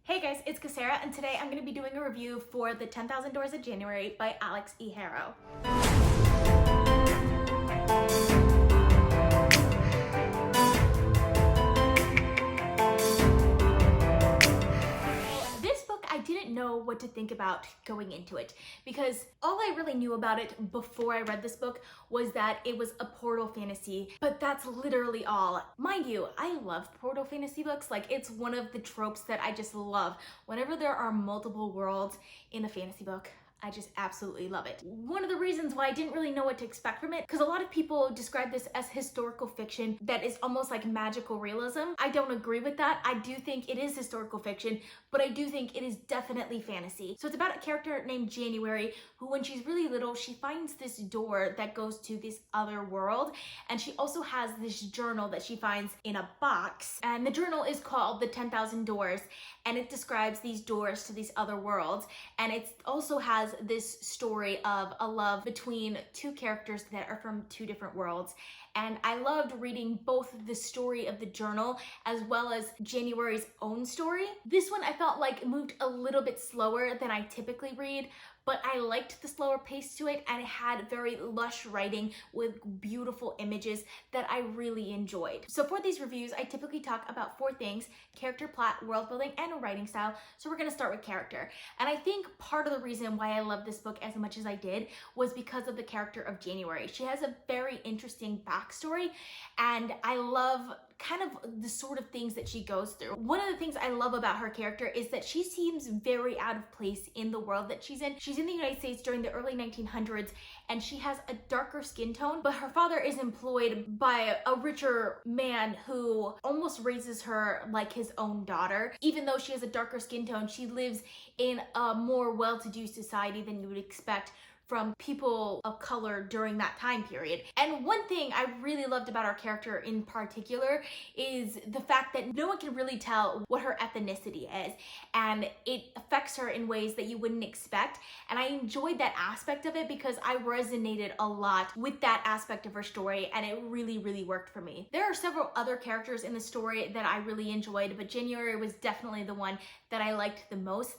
Hey guys, it's Kesara, and today I'm going to be doing a review for The 10,000 Doors of January by Alix Harrow. This book, I didn't know what to think about going into it because all I really knew about it before I read this book was that it was a portal fantasy, but that's literally all. Mind you, I love portal fantasy books. Like, it's one of the tropes that I just love. Whenever there are multiple worlds in a fantasy book, I just absolutely love it. One of the reasons why I didn't really know what to expect from it, because a lot of people describe this as historical fiction that is almost like magical realism. I don't agree with that. I do think it is historical fiction, but I do think it is definitely fantasy. So it's about a character named January who, when she's really little, she finds this door that goes to this other world, and she also has this journal that she finds in a box, and the journal is called The 10,000 Doors, and it describes these doors to these other worlds, and it also has this story of a love between two characters that are from two different worlds. And I loved reading both the story of the journal as well as January's own story. This one I felt like moved a little bit slower than I typically read, but I liked the slower pace to it, and it had very lush writing with beautiful images that I really enjoyed. So for these reviews, I typically talk about four things: character, plot, world building, and writing style. So we're gonna start with character. And I think part of the reason why I love this book as much as I did was because of the character of January. She has a very interesting backstory, and I love kind of the sort of things that she goes through. One of the things I love about her character is that she seems very out of place in the world that she's in. She's in the United States during the early 1900s, and she has a darker skin tone, but her father is employed by a richer man who almost raises her like his own daughter. Even though she has a darker skin tone, she lives in a more well-to-do society than you would expect from people of color during that time period. And one thing I really loved about our character in particular is the fact that no one can really tell what her ethnicity is, and it affects her in ways that you wouldn't expect. And I enjoyed that aspect of it because I resonated a lot with that aspect of her story, and it really worked for me. There are several other characters in the story that I really enjoyed, but January was definitely the one that I liked the most.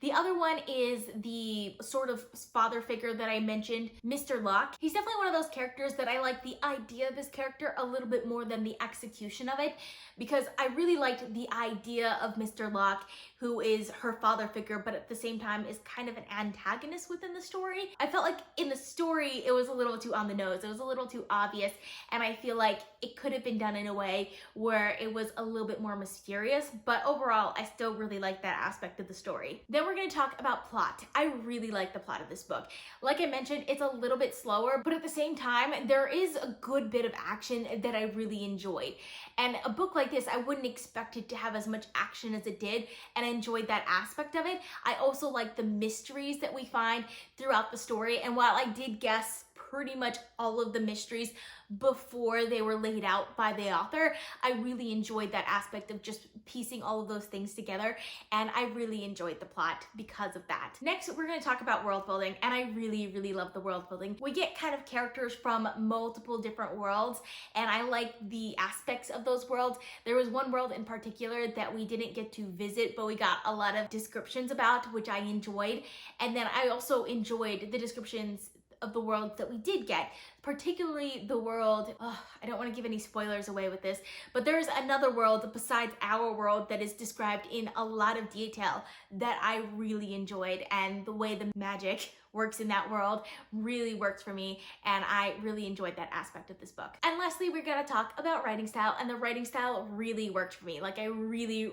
The other one is the sort of father figure that I mentioned, Mr. Locke. He's definitely one of those characters that I like the idea of this character a little bit more than the execution of it, because I really liked the idea of Mr. Locke, who is her father figure, but at the same time is kind of an antagonist within the story. I felt like in the story, it was a little too on the nose. It was a little too obvious, and I feel like it could have been done in a way where it was a little bit more mysterious, but overall, I still really like that aspect of the story. Then we're going to talk about plot. I really like the plot of this book. Like I mentioned, it's a little bit slower, but at the same time, there is a good bit of action that I really enjoyed. And a book like this, I wouldn't expect it to have as much action as it did, and I enjoyed that aspect of it. I also like the mysteries that we find throughout the story, and while I did guess pretty much all of the mysteries before they were laid out by the author, I really enjoyed that aspect of just piecing all of those things together, and I really enjoyed the plot because of that. Next, we're going to talk about world building, and I really love the world building. We get kind of characters from multiple different worlds, and I like the aspects of those worlds. There was one world in particular that we didn't get to visit, but we got a lot of descriptions about, which I enjoyed. And then I also enjoyed the descriptions of the worlds that we did get, particularly the world, I don't want to give any spoilers away with this, but there's another world besides our world that is described in a lot of detail that I really enjoyed, and the way the magic works in that world really works for me, and I really enjoyed that aspect of this book. And lastly, we're gonna talk about writing style, and the writing style really worked for me. Like, I really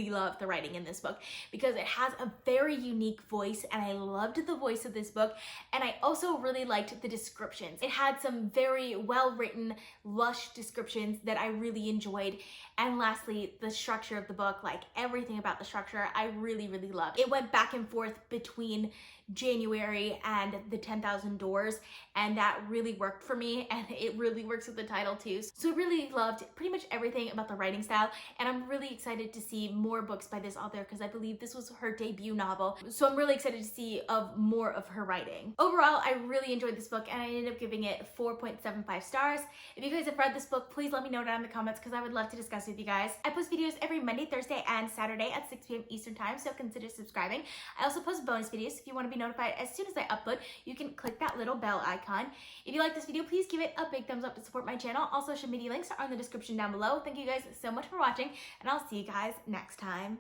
loved the writing in this book because it has a very unique voice, and I loved the voice of this book, and I also really liked the descriptions. It had some very well-written, lush descriptions that I really enjoyed. And lastly, the structure of the book, like everything about the structure, I really loved. It went back and forth between January and The 10,000 Doors, and that really worked for me, and it really works with the title too. So I really loved pretty much everything about the writing style, and I'm really excited to see more books by this author because I believe this was her debut novel. So I'm really excited to see more of her writing. Overall, I really enjoyed this book, and I ended up giving it 4.75 stars. If you guys have read this book, please let me know down in the comments because I would love to discuss with you guys. I post videos every Monday, Thursday, and Saturday at 6 p.m. Eastern time, so consider subscribing. I also post bonus videos. If you want to be notified as soon as I upload, you can click that little bell icon. If you like this video, please give it a big thumbs up to support my channel. All social media links are in the description down below. Thank you guys so much for watching, and I'll see you guys next time.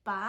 Bye.